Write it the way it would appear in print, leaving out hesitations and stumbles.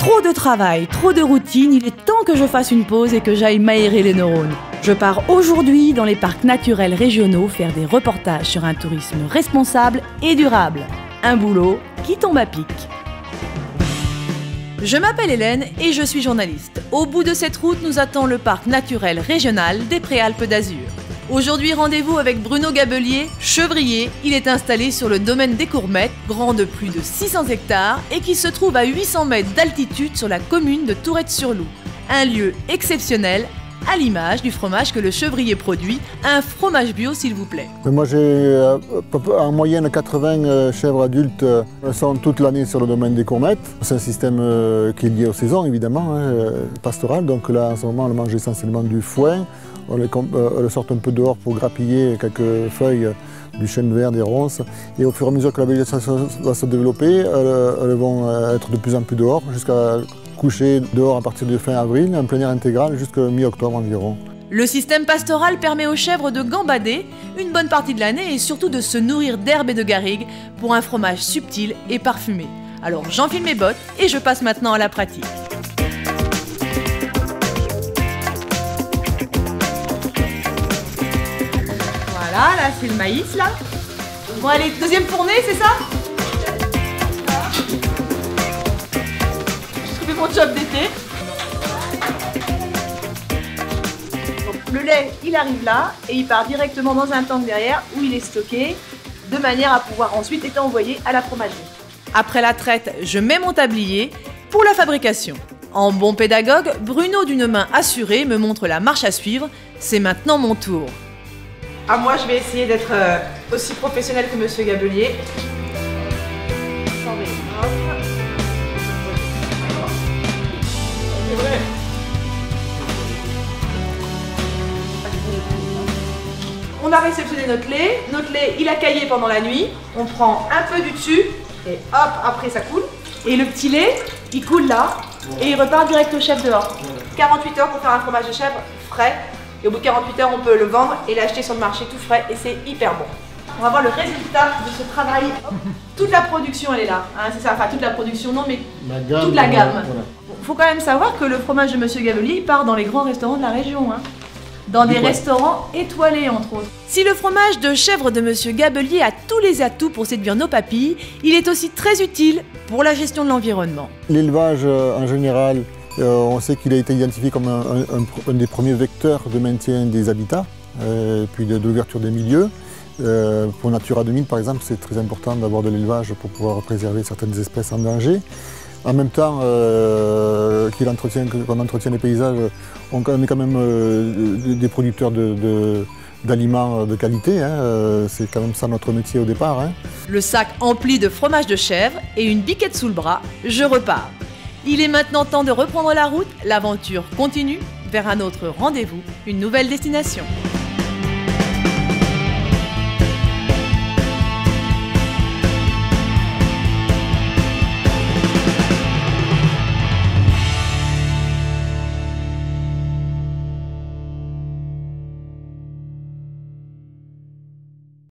Trop de travail, trop de routine, il est temps que je fasse une pause et que j'aille m'aérer les neurones. Je pars aujourd'hui dans les parcs naturels régionaux faire des reportages sur un tourisme responsable et durable. Un boulot qui tombe à pic. Je m'appelle Hélène et je suis journaliste. Au bout de cette route nous attend le parc naturel régional des Préalpes d'Azur. Aujourd'hui, rendez-vous avec Bruno Gabelier, chevrier. Il est installé sur le domaine des Courmettes, grand de plus de 600 hectares et qui se trouve à 800 mètres d'altitude sur la commune de Tourette-sur-Loup. Un lieu exceptionnel, à l'image du fromage que le chevrier produit, un fromage bio s'il vous plaît. Moi j'ai en moyenne 80 chèvres adultes sont toute l'année sur le domaine des Courmettes. C'est un système qui est lié aux saisons évidemment, pastoral. Donc là en ce moment on mange essentiellement du foin. On les sort un peu dehors pour grappiller quelques feuilles du chêne vert, des ronces. Et au fur et à mesure que la végétation va se développer, elles vont être de plus en plus dehors, jusqu'à coucher dehors à partir de fin avril, en plein air intégral jusqu'à mi-octobre environ. Le système pastoral permet aux chèvres de gambader une bonne partie de l'année et surtout de se nourrir d'herbes et de garrigues pour un fromage subtil et parfumé. Alors j'enfile mes bottes et je passe maintenant à la pratique. Voilà, là c'est le maïs là. Bon allez, deuxième fournée, c'est ça? Je fais mon job d'été. Le lait, il arrive là et il part directement dans un tank derrière où il est stocké de manière à pouvoir ensuite être envoyé à la fromagerie. Après la traite, je mets mon tablier pour la fabrication. En bon pédagogue, Bruno d'une main assurée me montre la marche à suivre. C'est maintenant mon tour. Ah, moi, je vais essayer d'être aussi professionnel que Monsieur Gabelier. On a réceptionné notre lait. Notre lait, il a caillé pendant la nuit. On prend un peu du dessus et hop, après ça coule. Et le petit lait, il coule là et il repart direct au chèvre dehors. 48 heures pour faire un fromage de chèvre frais. Et au bout de 48 heures, on peut le vendre et l'acheter sur le marché tout frais et c'est hyper bon. On va voir le résultat de ce travail. Toute la production, elle est là. Hein, c'est ça, enfin toute la production, non mais toute la gamme. Voilà. Bon, faut quand même savoir que le fromage de Monsieur Gabelier, il part dans les grands restaurants de la région. Hein. Dans des restaurants étoilés entre autres. Si le fromage de chèvre de Monsieur Gabelier a tous les atouts pour séduire nos papilles, il est aussi très utile pour la gestion de l'environnement. L'élevage en général, on sait qu'il a été identifié comme un des premiers vecteurs de maintien des habitats, puis de l'ouverture des milieux. Pour Natura 2000 par exemple, c'est très important d'avoir de l'élevage pour pouvoir préserver certaines espèces en danger. En même temps qu'on entretient les paysages, on est quand même des producteurs d'aliments de qualité, hein. C'est quand même ça notre métier au départ. Hein. Le sac empli de fromage de chèvre et une biquette sous le bras, je repars. Il est maintenant temps de reprendre la route, l'aventure continue vers un autre rendez-vous, une nouvelle destination.